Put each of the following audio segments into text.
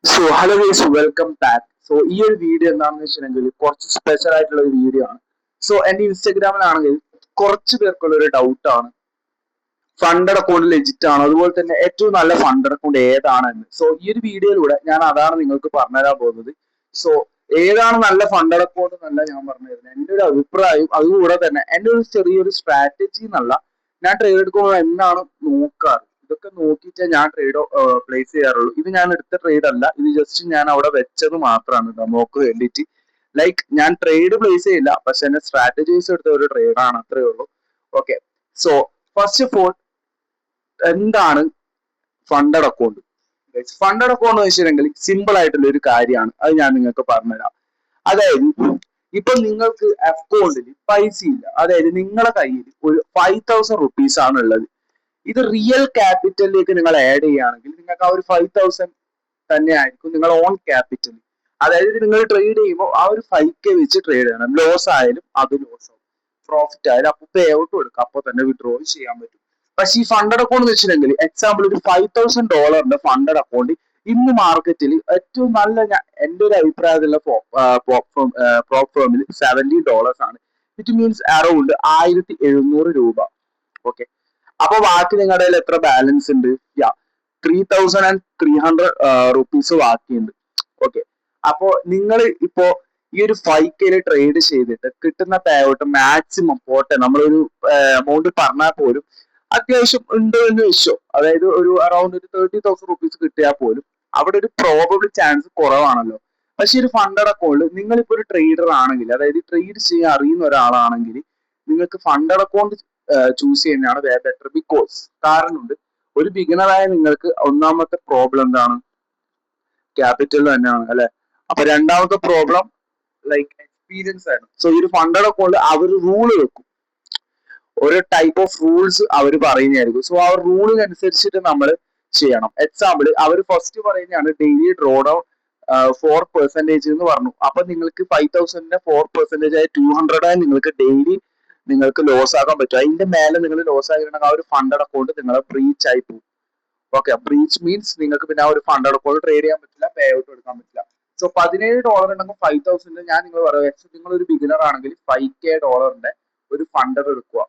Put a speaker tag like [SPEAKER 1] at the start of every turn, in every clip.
[SPEAKER 1] So hello guys, welcome back. So ഈ ഒരു video എന്താണെന്ന് വെച്ചിട്ടുണ്ടെങ്കിൽ കുറച്ച് സ്പെഷ്യൽ ആയിട്ടുള്ള ഒരു വീഡിയോ ആണ്. സോ എന്റെ ഇൻസ്റ്റാഗ്രാമിലാണെങ്കിൽ കുറച്ച് പേർക്കുള്ള ഒരു ഡൗട്ട് ആണ്, ഫണ്ട് അക്കൗണ്ട് ലെജിറ്റ് ആണോ, അതുപോലെ തന്നെ ഏറ്റവും നല്ല ഫണ്ട് അക്കൗണ്ട് ഏതാണെന്ന്. സോ ഈ ഒരു വീഡിയോയിലൂടെ ഞാൻ അതാണ് നിങ്ങൾക്ക് പറഞ്ഞുതരാൻ പോകുന്നത്. സോ ഏതാണ് നല്ല ഫണ്ട് അക്കൗണ്ട് എന്നല്ല ഞാൻ പറഞ്ഞു തരുന്നത്, എന്റെ ഒരു അഭിപ്രായം, അതുകൂടെ തന്നെ എന്റെ ഒരു ചെറിയൊരു സ്ട്രാറ്റജി എന്നല്ല, ഞാൻ ട്രേഡ് എടുക്കുമ്പോൾ എന്താണ് നോക്കാറ്, ഇതൊക്കെ നോക്കിയിട്ടേ ഞാൻ ട്രേഡ് പ്ലേസ് ചെയ്യാറുള്ളൂ. ഇത് ഞാൻ എടുത്ത ട്രേഡ് അല്ല, ഇത് ജസ്റ്റ് ഞാൻ അവിടെ വെച്ചത് മാത്രമാണ് നമുക്ക് വേണ്ടിയിട്ട്. ലൈക്ക് ഞാൻ ട്രേഡ് പ്ലേസ് ചെയ്യില്ല, പക്ഷെ എന്റെ സ്ട്രാറ്റജീസ് എടുത്ത ഒരു ട്രേഡാണ്, അത്രേ ഉള്ളൂ. Okay, so first of all എന്താണ് ഫണ്ടഡ് അക്കൗണ്ട്? ഫണ്ടഡ് അക്കൗണ്ട് എന്ന് വെച്ചിട്ടുണ്ടെങ്കിൽ സിമ്പിൾ ആയിട്ടുള്ള ഒരു കാര്യമാണ്, അത് ഞാൻ നിങ്ങൾക്ക് പറഞ്ഞുതരാം. അതായത് ഇപ്പൊ നിങ്ങൾക്ക് അക്കൗണ്ടിൽ പൈസ ഇല്ല, അതായത് നിങ്ങളുടെ കയ്യിൽ ഒരു 5,000 റുപ്പീസ് ആണ് ഉള്ളത്. ഇത് റിയൽ ക്യാപിറ്റലിലേക്ക് നിങ്ങൾ ആഡ് ചെയ്യുകയാണെങ്കിൽ നിങ്ങൾക്ക് ആ ഒരു 5,000 തന്നെ ആയിരിക്കും നിങ്ങൾ ഓൺ ക്യാപിറ്റൽ. അതായത് നിങ്ങൾ ട്രേഡ് ചെയ്യുമ്പോൾ ആ ഒരു 5K വെച്ച് ട്രേഡ് ചെയ്യണം. ലോസ് ആയാലും അത് ലോസ് ആവും, പ്രോഫിറ്റ് ആയാലും അപ്പൊ പേ ഔട്ട് കൊടുക്കാം, അപ്പൊ തന്നെ വിഡ്രോ ചെയ്യാൻ പറ്റും. പക്ഷെ ഈ ഫണ്ടഡ് അക്കൗണ്ട് എന്ന് വെച്ചിട്ടുണ്ടെങ്കിൽ എക്സാമ്പിൾ ഒരു $5,000 ഫണ്ടഡ് അക്കൗണ്ട് ഇന്ന് മാർക്കറ്റിൽ ഏറ്റവും നല്ല, എന്റെ ഒരു അഭിപ്രായത്തിലുള്ള പ്രോപ്പ് ഫേമിൽ $70 ആണ്. ഇറ്റ് മീൻസ് അറൌണ്ട് 1,700 രൂപ. ഓക്കെ, അപ്പൊ ബാക്കി നിങ്ങളുടെ കയ്യിൽ എത്ര ബാലൻസ് ഉണ്ട്? 3,300 റുപ്പീസ് ബാക്കിയുണ്ട്. ഓക്കെ, അപ്പോ നിങ്ങൾ ഇപ്പോ ഈ ഒരു 5K ട്രേഡ് ചെയ്തിട്ട് കിട്ടുന്ന പേ ഔട്ട് മാക്സിമം പോട്ടെ, നമ്മളൊരു എമൗണ്ട് പറഞ്ഞാൽ പോലും അത്യാവശ്യം ഉണ്ട് എന്ന് വെച്ചോ, അതായത് ഒരു അറൌണ്ട് ഒരു 30,000 റുപ്പീസ് കിട്ടിയാൽ പോലും അവിടെ ഒരു പ്രോബബിൾ ചാൻസ് കുറവാണല്ലോ. പക്ഷെ ഒരു ഫണ്ടഡ് അക്കൗണ്ട്, നിങ്ങളിപ്പോ ഒരു ട്രേഡർ ആണെങ്കിൽ, അതായത് ട്രേഡ് ചെയ്യാൻ അറിയുന്ന ഒരാളാണെങ്കിൽ നിങ്ങൾക്ക് ഫണ്ടഡ് അക്കൗണ്ട് ചൂസ് ചെയ്യുന്നതാണ് ബെറ്റർ. ബിക്കോസ് കാരണമുണ്ട്, ഒരു ബിഗിനറായ നിങ്ങൾക്ക് ഒന്നാമത്തെ പ്രോബ്ലം എന്താണ്? ക്യാപിറ്റൽ തന്നെയാണ് അല്ലെ. അപ്പൊ രണ്ടാമത്തെ പ്രോബ്ലം ലൈക്ക് എക്സ്പീരിയൻസ് ആണ്. സോ ഈ ഒരു ഫണ്ടഡ് അക്കൗണ്ട് അവർ റൂള് വെക്കും, ഒരു ടൈപ്പ് ഓഫ് റൂൾസ് അവർ പറയുന്നതായിരിക്കും. സോ ആ റൂളിനനുസരിച്ചിട്ട് നമ്മൾ ചെയ്യണം. എക്സാമ്പിൾ അവർ ഫസ്റ്റ് പറയുന്നതാണ് ഡെയിലി ഡ്രോ ഡൗൺ 4% എന്ന് പറഞ്ഞു. അപ്പൊ നിങ്ങൾക്ക് 5,000 4% ആയി 200 ആയി നിങ്ങൾക്ക് ഡെയിലി നിങ്ങൾക്ക് ലോസ് ആക്കാൻ പറ്റും. അതിന്റെ മേലെ നിങ്ങൾ ലോസ് ആയിട്ടുണ്ടെങ്കിൽ ആ ഒരു ഫണ്ടഡ് അക്കൗണ്ട് നിങ്ങളെ ബ്രീച്ച് ആയി പോകും. ഓക്കെ, ബ്രീച്ച് മീൻസ് നിങ്ങൾക്ക് പിന്നെ ആ ഒരു ഫണ്ടഡ് അക്കൗണ്ട് ട്രേഡ് ചെയ്യാൻ പറ്റില്ല, പേ ഔട്ട് എടുക്കാൻ പറ്റില്ല. സോ $17 ഉണ്ടെങ്കിൽ 5,000 ഞാൻ നിങ്ങൾ പറയാം, നിങ്ങൾ ഒരു ബിഗിനർ ആണെങ്കിൽ $5K ഒരു ഫണ്ടഡ് എടുക്കുക.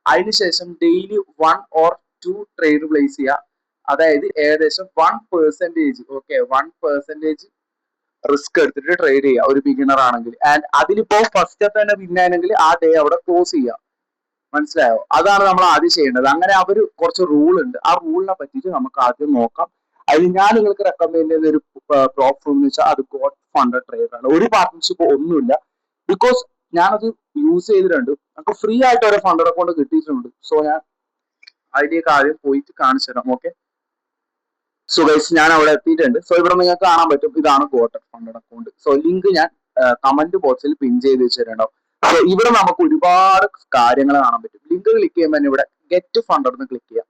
[SPEAKER 1] അതിനുശേഷം ഡെയിലി 1 or 2 ട്രേഡ് പ്ലേസ് ചെയ്യുക. അതായത് ഏകദേശം 1%, ഓക്കെ, 1% റിസ്ക് എടുത്തിട്ട് ട്രേഡ് ചെയ്യുക ഒരു ബിഗിനർ ആണെങ്കിൽ. ആൻഡ് അതിലിപ്പോ ഫസ്റ്റ് തന്നെ വിന്നാണെങ്കിൽ ആ ഡേ അവിടെ ക്ലോസ് ചെയ്യുക. മനസ്സിലായോ? അതാണ് നമ്മൾ ആദ്യം ചെയ്യേണ്ടത്. അങ്ങനെ അവർ കുറച്ച് റൂൾ ഉണ്ട്, ആ റൂളിനെ പറ്റിയിട്ട് നമുക്ക് ആദ്യം നോക്കാം. അതിൽ ഞാൻ നിങ്ങൾക്ക് റെക്കമെൻഡ് ചെയ്യുന്ന ഒരു പ്രോപ്പ് എന്ന് വെച്ചാൽ അത് ഗോട്ട് ഫണ്ടഡ് ട്രേഡ് ആണ്. ഒരു പാർട്ട്ണർഷിപ്പ് ഒന്നുമില്ല, ബിക്കോസ് ഞാനത് യൂസ് ചെയ്തിട്ടുണ്ട്, നമുക്ക് ഫ്രീ ആയിട്ട് ഒരു ഫണ്ടഡ് അക്കൗണ്ട് കിട്ടിയിട്ടുണ്ട്. സോ ഞാൻ അതിലേക്ക് ആദ്യം പോയിട്ട് കാണിച്ചു തരാം. ഓക്കെ, സോ ഗൈസ് ഞാൻ അവിടെ എത്തിയിട്ടുണ്ട്. സോ ഇവിടെ നിങ്ങൾക്ക് കാണാൻ പറ്റും, ഇതാണ് got funded account. So link ഞാൻ കമന്റ് ബോക്സിൽ പിൻ ചെയ്ത് വെച്ചിട്ടുണ്ടാവും. സോ ഇവിടെ നമുക്ക് ഒരുപാട് കാര്യങ്ങൾ കാണാൻ പറ്റും. ലിങ്ക് ക്ലിക്ക് ചെയ്യുമ്പോൾ തന്നെ ഇവിടെ ഗെറ്റ് ഫണ്ടഡ് എന്ന് ക്ലിക്ക് ചെയ്യാം.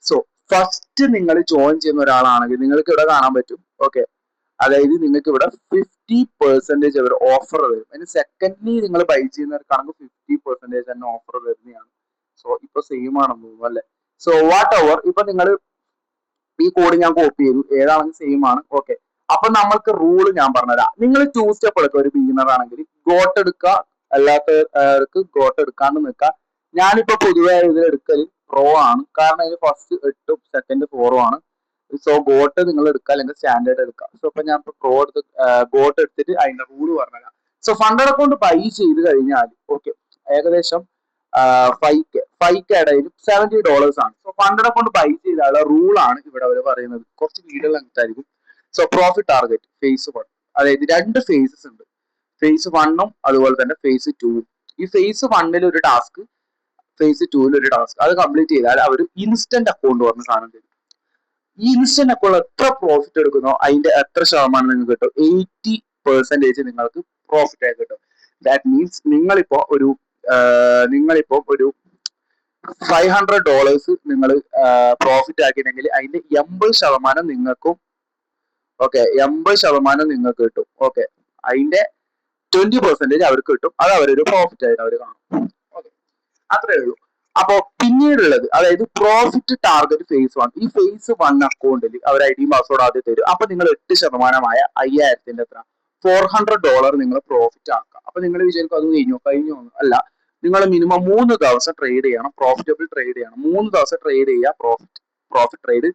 [SPEAKER 1] സോ ഫസ്റ്റ് നിങ്ങൾ ജോയിൻ ചെയ്യുന്ന ഒരാളാണെങ്കിൽ നിങ്ങൾക്ക് ഇവിടെ കാണാൻ പറ്റും. ഓക്കെ, അതായത് നിങ്ങൾക്ക് ഇവിടെ 50% അവർ ഓഫർ തരും. അതിന് സെക്കൻഡ്ലി നിങ്ങൾ ബൈ ചെയ്യുന്നവർക്കാണെങ്കിൽ 50% തന്നെ ഓഫർ തരുന്നതാണ്. സോ ഇപ്പൊ സെയിം ആണെന്ന് തോന്നുന്നു അല്ലെ. സോ വാട്ട് എവർ, ഇപ്പൊ നിങ്ങൾ ഈ കോഡ് ഞാൻ കോപ്പി ചെയ്തു, ഏതാണെങ്കിലും സെയിം ആണ്. ഓക്കെ, അപ്പൊ നമ്മൾക്ക് റൂള് ഞാൻ പറഞ്ഞുതരാം. നിങ്ങൾ 2 സ്റ്റെപ്പ് എടുക്കുക. ഒരു ബിഗിനർ ആണെങ്കിൽ ഗോട്ട് എടുക്കുക, അല്ലാത്തവർക്ക് ഗോട്ട് എടുക്കാണ്ട് നിൽക്കുക. ഞാനിപ്പോ പൊതുവെ ഇതിൽ എടുക്കൽ പ്രോ ആണ്, കാരണം അതിന് ഫസ്റ്റ് 8ഉം സെക്കൻഡ് 4ഉം ആണ്. സോ ഗോട്ട് നിങ്ങൾ എടുക്കുക, അല്ലെങ്കിൽ സ്റ്റാൻഡേർഡ് എടുക്കുക. സോ ഇപ്പൊ ഞാൻ പ്രോ എടുത്ത് ഗോട്ട് എടുത്തിട്ട് അതിന്റെ റൂള് പറഞ്ഞുതരാം. സോ ഫണ്ടഡ് അക്കൗണ്ട് ബൈ ചെയ്ത് കഴിഞ്ഞാൽ ഓക്കെ, ഏകദേശം 5K ഇടയിൽ $70 ആണ്. സോ ഫണ്ടഡ് അക്കൗണ്ട് ബൈ ചെയ്താലുള്ള റൂളാണ് ഇവിടെ അവർ പറയുന്നത്. കുറച്ച് വീഡിയോ ലെങ്ത് ആയിരിക്കും. സോ പ്രോഫിറ്റ് ടാർഗറ്റ് ഫേസ് 1, അതായത് 2 ഫേസസ് ഉണ്ട്, ഫേസ് 1ഉം അതുപോലെ തന്നെ ഫേസ് 2ഉം. ഈ ഫേസ് 1ൽ ഒരു ടാസ്ക്, ഫേസ് 2ൽ ഒരു ടാസ്ക്. അത് കംപ്ലീറ്റ് ചെയ്താൽ അവർ ഇൻസ്റ്റന്റ് അക്കൗണ്ട് പറഞ്ഞ സാധനം തരും. ഈ ഇൻസ്റ്റന്റ് അക്കൗണ്ട് എത്ര പ്രോഫിറ്റ് എടുക്കുന്നോ അതിന്റെ എത്ര ശതമാനം നിങ്ങൾക്ക് കിട്ടും? 80% നിങ്ങൾക്ക് പ്രോഫിറ്റ് ആയി കിട്ടും. ദാറ്റ് മീൻസ് നിങ്ങളിപ്പോ ഒരു $500 നിങ്ങൾ പ്രോഫിറ്റ് ആക്കിയിട്ടുണ്ടെങ്കിൽ അതിന്റെ 80% നിങ്ങൾക്കും, ഓക്കെ, 80% നിങ്ങൾക്ക് കിട്ടും. ഓക്കെ, അതിന്റെ 20% അവർക്ക് കിട്ടും. അത് അവരൊരു പ്രോഫിറ്റ് ആയിട്ട് അവർ കാണും. ഓക്കെ, അത്രേ ഉള്ളൂ. അപ്പോ പിന്നീടുള്ളത് അതായത് പ്രോഫിറ്റ് ടാർഗറ്റ് ഫേസ് 1. ഈ ഫേസ് 1 അക്കൗണ്ടിൽ അവർ ഐ ഡി പാസ്വേഡ് ആദ്യം തരും. അപ്പൊ നിങ്ങൾ 8% 5000ന്റെ എത്ര $400 നിങ്ങൾ പ്രോഫിറ്റ് ആക്കുക. അപ്പൊ നിങ്ങൾ വിചാരിക്കും അത് കഴിഞ്ഞു അല്ല. നിങ്ങൾ മിനിമം 3 ദിവസം ട്രേഡ് ചെയ്യണം, പ്രോഫിറ്റബിൾ ട്രേഡ് ചെയ്യണം. 3 ദിവസം ട്രേഡ് ചെയ്യുക, പ്രോഫിറ്റ് ട്രേഡ്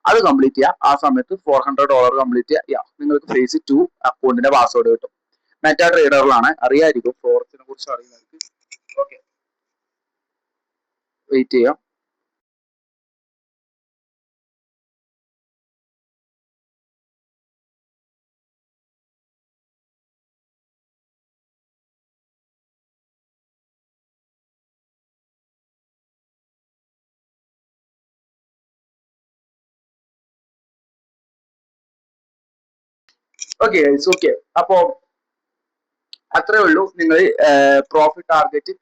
[SPEAKER 1] അത് കംപ്ലീറ്റ് ചെയ്യുക. ആ സമയത്ത് $400 കംപ്ലീറ്റ് ചെയ്യുക. നിങ്ങൾക്ക് ഫേസ് 2 അക്കൗണ്ടിന്റെ പാസ്വേഡ് കിട്ടും. മെറ്റാ ട്രേഡറിലാണ്, അറിയായിരിക്കും, ഫോറക്സിനെ കുറിച്ച് അറിയുന്നവർക്ക്. ഓക്കെ, വെയിറ്റ് ചെയ്യാം. Okay guys, okay. അപ്പോ അത്രേ ഉള്ളൂ. നിങ്ങൾ പ്രോഫിറ്റ് ടാർഗറ്റ്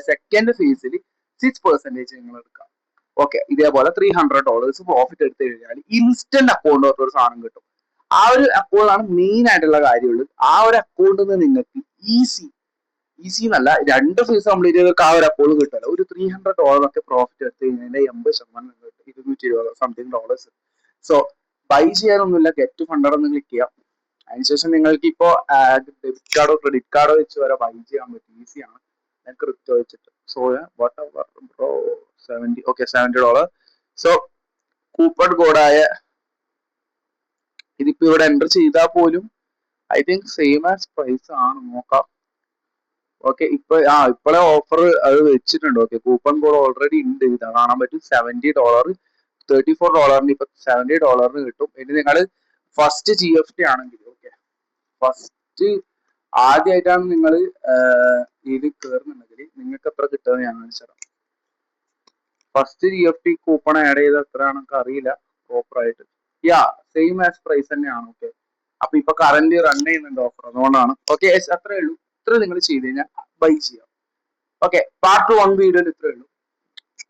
[SPEAKER 1] സെക്കൻഡ് ഫേസിൽ 6% നിങ്ങൾ എടുക്കാം. ഓക്കെ, ഇതേപോലെ $300 പ്രോഫിറ്റ് എടുത്തു കഴിഞ്ഞാൽ ഇൻസ്റ്റന്റ് അക്കൗണ്ട് ഒരു സാധനം കിട്ടും. ആ ഒരു അക്കൗണ്ടാണ് മെയിൻ ആയിട്ടുള്ള കാര്യമുള്ളത്. ആ ഒരു അക്കൗണ്ടിൽ നിന്ന് നിങ്ങൾക്ക് ഈസി എന്നല്ല, 2 ഫേസ് കംപ്ലീറ്റ് ചെയ്തൊക്കെ ആ ഒരു അക്കൗണ്ട് കിട്ടില്ല. ഒരു $300 ഒക്കെ പ്രോഫിറ്റ് എടുത്തു കഴിഞ്ഞാൽ 80% കിട്ടും, $220 സംതിങ് ഡോളേഴ്സ്. സോ ബൈ ചെയ്യാനൊന്നുമില്ല, ഗെറ്റ് ഫണ്ടർ ഒന്ന് ക്ലിക്ക് ചെയ്യാം. അതിനുശേഷം നിങ്ങൾക്ക് ഇപ്പോ ഡെബിറ്റ് കാർഡോ ക്രെഡിറ്റ് കാർഡോ വെച്ച് വരെ ബൈ ചെയ്യാൻ പറ്റും, ഈസിയാണ്. ഞാൻ ക്രിപ്റ്റോ വെച്ചിട്ട്. So whatever bro, $70. So coupon കോഡായ ഇതിപ്പോ ഇവിടെ എൻ്റർ ചെയ്താൽ പോലും I think same as price ആണ്, നോക്കാം. ഓക്കെ, ഇപ്പോഴേ ഓഫർ അത് വെച്ചിട്ടുണ്ട്. ഓക്കെ, കൂപ്പൺ കോഡ് ഓൾറെഡി ഉണ്ട്, ഇതാ കാണാൻ പറ്റും. $70, $34 ഇപ്പൊ $70 കിട്ടും. ഇനി നിങ്ങൾ ഫസ്റ്റ് GFT ആണെങ്കിൽ, ഓക്കെ, ഫസ്റ്റ് ആദ്യമായിട്ടാണ് നിങ്ങൾ ഇതിൽ കയറുന്നുണ്ടെങ്കിൽ നിങ്ങൾക്ക് എത്ര കിട്ടുമെന്ന് ഞാൻ കാണിച്ചുതരാം. ഫസ്റ്റ് GFT കൂപ്പൺ ആഡ് ചെയ്ത് എത്രയാണെന്ന് അറിയില്ല പ്രോപ്പർ ആയിട്ട്. സെയിം ആസ് പ്രൈസ് തന്നെയാണ്. ഓക്കെ, അപ്പൊ ഇപ്പൊ കറന്റ് റൺ ചെയ്യുന്നുണ്ട് ഓഫർ, അതുകൊണ്ടാണ്. ഓക്കെ, അത്രേ ഉള്ളൂ. ഇത്ര നിങ്ങൾ ചെയ്ത് കഴിഞ്ഞാൽ ബൈ ചെയ്യാം. ഓക്കെ, പാർട്ട് 1 വീഡിയോയിൽ ഇത്രേ ഉള്ളൂ.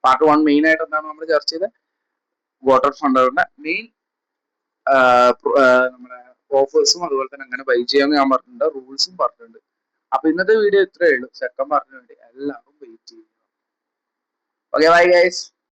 [SPEAKER 1] പാർട്ട് 1 മെയിൻ ആയിട്ട് എന്താണ് നമ്മൾ ചർച്ച ചെയ്തത്, വാട്ടർ ഫണ്ടറിന്റെ മെയിൻ നമ്മുടെ ഓഫേഴ്സും അതുപോലെ തന്നെ അങ്ങനെ ബൈ ചെയ്യാന്ന് ഞാൻ പറഞ്ഞിട്ടുണ്ട്, റൂൾസും പറഞ്ഞിട്ടുണ്ട്. അപ്പൊ ഇന്നത്തെ വീഡിയോ ഇത്രയേ ഉള്ളൂ. സെക്കൻഡ് പാർട്ടിന് വേണ്ടി എല്ലാവരും വെയിറ്റ് ചെയ്യുക. Okay, bye guys.